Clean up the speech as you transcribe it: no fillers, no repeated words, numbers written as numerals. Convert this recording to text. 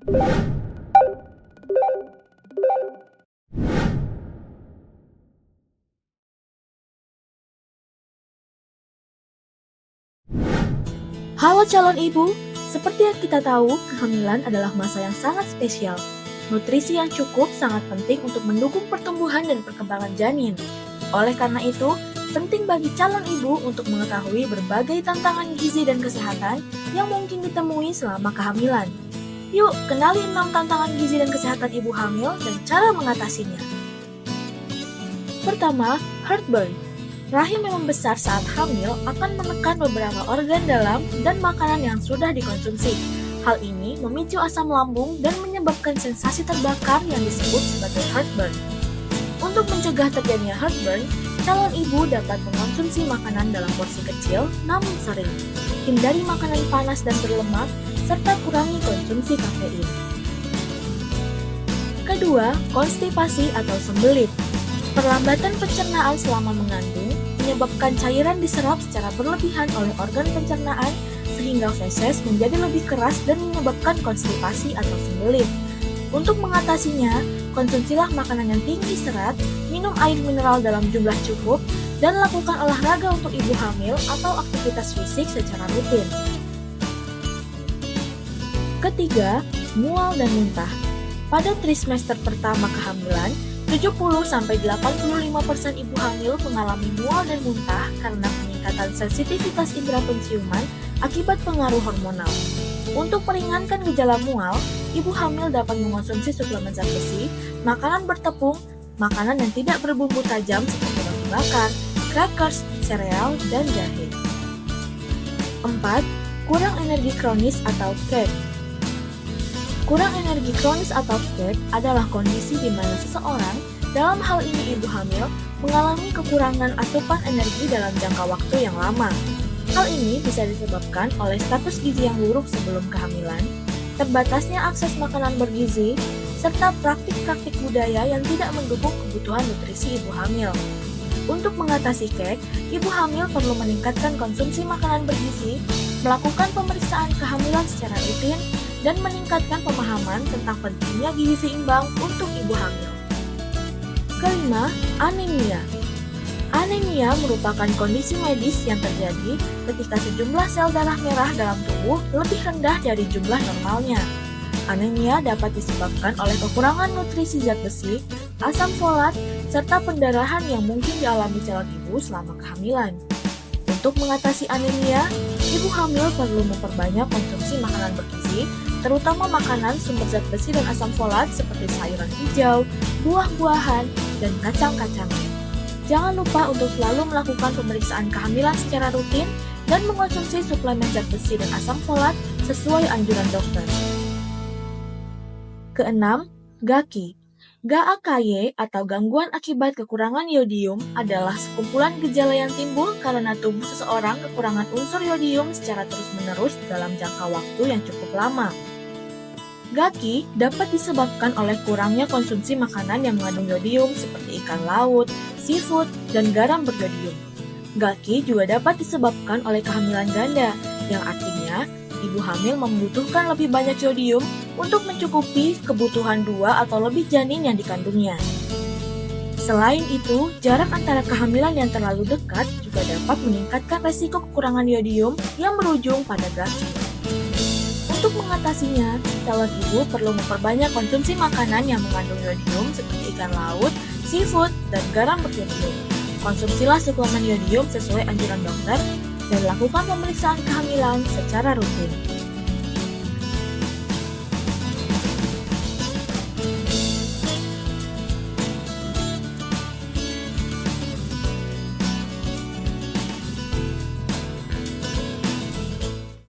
Halo calon ibu, seperti yang kita tahu, kehamilan adalah masa yang sangat spesial. Nutrisi yang cukup sangat penting untuk mendukung pertumbuhan dan perkembangan janin. Oleh karena itu, penting bagi calon ibu untuk mengetahui berbagai tantangan gizi dan kesehatan yang mungkin ditemui selama kehamilan. Yuk, kenali 6 tantangan gizi dan kesehatan ibu hamil dan cara mengatasinya. Pertama, heartburn. Rahim yang membesar saat hamil akan menekan beberapa organ dalam dan makanan yang sudah dikonsumsi. Hal ini memicu asam lambung dan menyebabkan sensasi terbakar yang disebut sebagai heartburn. Untuk mencegah terjadinya heartburn, calon ibu dapat mengonsumsi makanan dalam porsi kecil namun sering. Hindari makanan panas dan berlemak, serta kurangi konsumsi kafein. Kedua, konstipasi atau sembelit. Perlambatan pencernaan selama mengandung menyebabkan cairan diserap secara berlebihan oleh organ pencernaan sehingga feses menjadi lebih keras dan menyebabkan konstipasi atau sembelit. Untuk mengatasinya, konsumsilah makanan yang tinggi serat, minum air mineral dalam jumlah cukup, dan lakukan olahraga untuk ibu hamil atau aktivitas fisik secara rutin. Ketiga, mual dan muntah. Pada trimester pertama kehamilan, 70-85% ibu hamil mengalami mual dan muntah karena peningkatan sensitivitas indera penciuman akibat pengaruh hormonal. Untuk meringankan gejala mual, ibu hamil dapat mengonsumsi suplemen zat besi, makanan bertepung, makanan yang tidak berbumbu tajam seperti roti bakar, crackers, sereal, dan jahe. 4. Kurang energi kronis atau CAG. Kurang energi kronis atau CAG adalah kondisi di mana seseorang, dalam hal ini ibu hamil, mengalami kekurangan asupan energi dalam jangka waktu yang lama. Hal ini bisa disebabkan oleh status gizi yang buruk sebelum kehamilan, terbatasnya akses makanan bergizi, serta praktik-praktik budaya yang tidak mendukung kebutuhan nutrisi ibu hamil. Untuk mengatasi CAG, ibu hamil perlu meningkatkan konsumsi makanan bergizi, melakukan pemeriksaan kehamilan secara rutin, dan meningkatkan pemahaman tentang pentingnya gizi seimbang untuk ibu hamil. Kelima, anemia. Anemia merupakan kondisi medis yang terjadi ketika sejumlah sel darah merah dalam tubuh lebih rendah dari jumlah normalnya. Anemia dapat disebabkan oleh kekurangan nutrisi zat besi, asam folat, serta pendarahan yang mungkin dialami calon ibu selama kehamilan. Untuk mengatasi anemia, ibu hamil perlu memperbanyak konsumsi makanan bergizi, terutama makanan sumber zat besi dan asam folat seperti sayuran hijau, buah-buahan, dan kacang-kacangan. Jangan lupa untuk selalu melakukan pemeriksaan kehamilan secara rutin dan mengonsumsi suplemen zat besi dan asam folat sesuai anjuran dokter. Keenam, GAKI. GAKY atau gangguan akibat kekurangan yodium adalah sekumpulan gejala yang timbul karena tubuh seseorang kekurangan unsur yodium secara terus-menerus dalam jangka waktu yang cukup lama. GAKI dapat disebabkan oleh kurangnya konsumsi makanan yang mengandung yodium seperti ikan laut, seafood, dan garam beryodium. GAKI juga dapat disebabkan oleh kehamilan ganda, yang artinya ibu hamil membutuhkan lebih banyak yodium untuk mencukupi kebutuhan 2 atau lebih janin yang dikandungnya. Selain itu, jarak antara kehamilan yang terlalu dekat juga dapat meningkatkan resiko kekurangan yodium yang berujung pada GAKI. Untuk mengatasinya, calon ibu perlu memperbanyak konsumsi makanan yang mengandung yodium seperti ikan laut, seafood, dan garam beryodium. Konsumsilah suplemen yodium sesuai anjuran dokter dan lakukan pemeriksaan kehamilan secara rutin.